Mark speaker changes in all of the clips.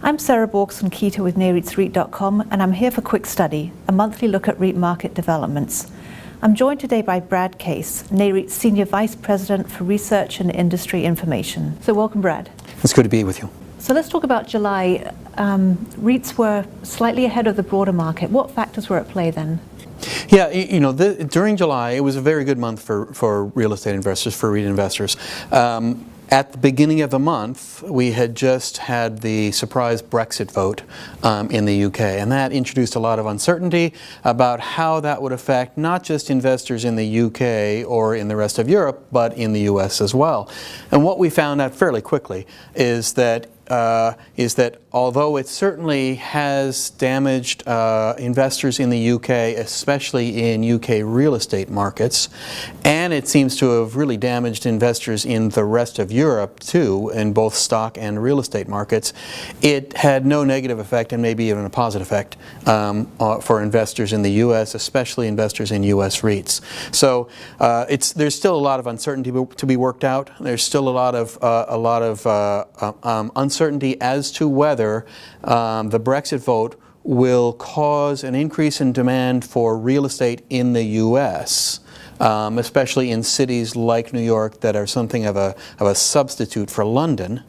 Speaker 1: I'm Sarah Borgson-Keeter with NAREITsREIT.com, and I'm here for Quick Study, a monthly look at REIT market developments. I'm joined today by Brad Case, NAREIT's Senior Vice President for Research and Industry Information. So welcome, Brad.
Speaker 2: It's good to be with you.
Speaker 1: So let's talk about July. REITs were slightly ahead of the broader market. What factors were at play then?
Speaker 2: Yeah, during July, it was a very good month for real estate investors, for REIT investors. At the beginning of the month, we had just had the surprise Brexit vote in the UK, and that introduced a lot of uncertainty about how that would affect not just investors in the UK or in the rest of Europe, but in the US as well. And what we found out fairly quickly is that although it certainly has damaged investors in the UK, especially in UK real estate markets, and it seems to have really damaged investors in the rest of Europe too, in both stock and real estate markets, it had no negative effect and maybe even a positive effect for investors in the US, especially investors in US REITs. So there's still a lot of uncertainty to be worked out. There's still a lot of uncertainty as to whether the Brexit vote will cause an increase in demand for real estate in the U.S., especially in cities like New York that are something of a substitute for London.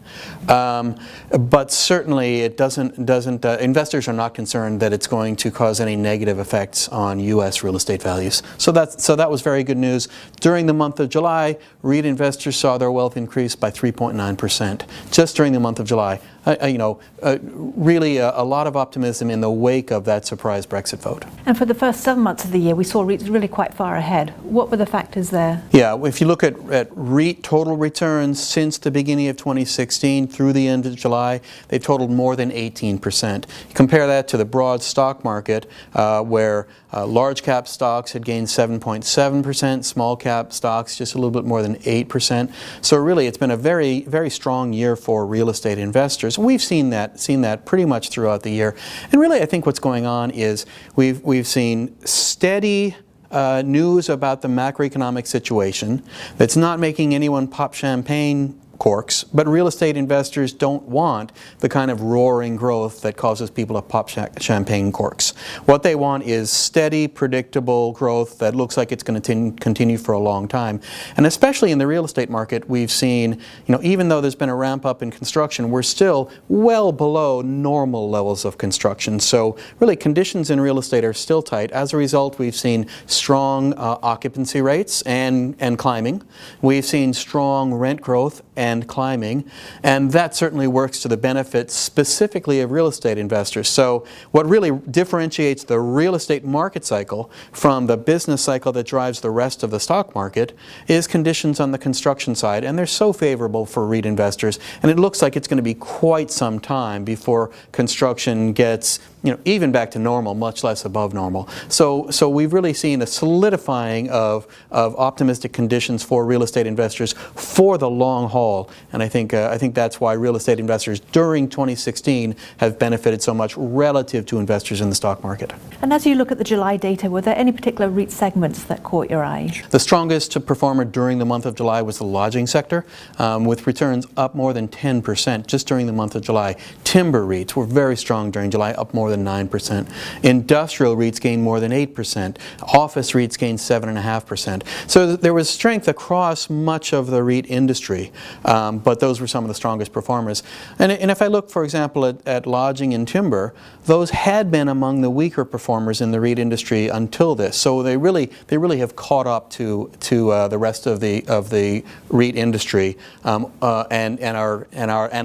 Speaker 2: But certainly it doesn't investors are not concerned that it's going to cause any negative effects on U.S. real estate values. So that was very good news. During the month of July, REIT investors saw their wealth increase by 3.9%, just during the month of July. Really a lot of optimism in the wake of that surprise Brexit vote.
Speaker 1: And for the first 7 months of the year, we saw REITs really quite far ahead. What were the factors there?
Speaker 2: Yeah, if you look at REIT total returns since the beginning of 2016 through the end of July, they've totaled more than 18%. Compare that to the broad stock market, where large cap stocks had gained 7.7%, small cap stocks just a little bit more than 8%. So really it's been a very, very strong year for real estate investors. We've seen that pretty much throughout the year. And really I think what's going on is we've seen steady news about the macroeconomic situation that's not making anyone pop champagne corks, but real estate investors don't want the kind of roaring growth that causes people to pop champagne corks. What they want is steady, predictable growth that looks like it's going to continue for a long time. And especially in the real estate market, we've seen, even though there's been a ramp up in construction, we're still well below normal levels of construction. So really conditions in real estate are still tight. As a result, we've seen strong occupancy rates and climbing. We've seen strong rent growth and climbing, and that certainly works to the benefit specifically of real estate investors. So what really differentiates the real estate market cycle from the business cycle that drives the rest of the stock market is conditions on the construction side, and they're so favorable for REIT investors, and it looks like it's going to be quite some time before construction gets even back to normal, much less above normal. So we've really seen a solidifying of optimistic conditions for real estate investors for the long haul, and I think that's why real estate investors during 2016 have benefited so much relative to investors in the stock market.
Speaker 1: And as you look at the July data, were there any particular REIT segments that caught your eye?
Speaker 2: The strongest performer during the month of July was the lodging sector, with returns up more than 10% just during the month of July. Timber REITs were very strong during July, up more than 9%. Industrial REITs gained more than 8%. Office REITs gained 7.5%. So there was strength across much of the REIT industry, but those were some of the strongest performers. And if I look, for example, at lodging and timber, those had been among the weaker performers in the REIT industry until this. So they really have caught up to the rest of the REIT industry, and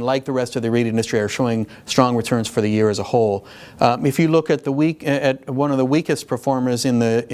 Speaker 2: like the rest of the REIT industry, are showing strong returns for the year as a whole. If you look at one of the weakest performers in the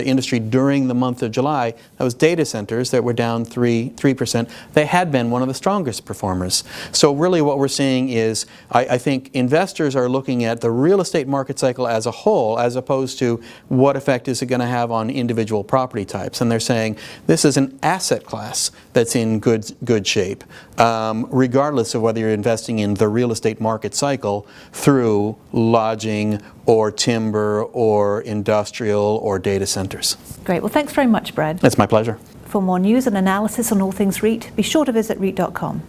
Speaker 2: industry during the month of July, that was data centers that were down 3%. They had been one of the strongest performers. So really what we're seeing is, I think investors are looking at the real estate market cycle as a whole, as opposed to what effect is it going to have on individual property types. And they're saying this is an asset class that's in good shape, regardless of whether you're investing in the real estate market cycle through lodging or timber or industrial or data centers.
Speaker 1: Great. Well, thanks very much, Brad.
Speaker 2: It's my pleasure.
Speaker 1: For more news and analysis on all things REIT, be sure to visit REIT.com.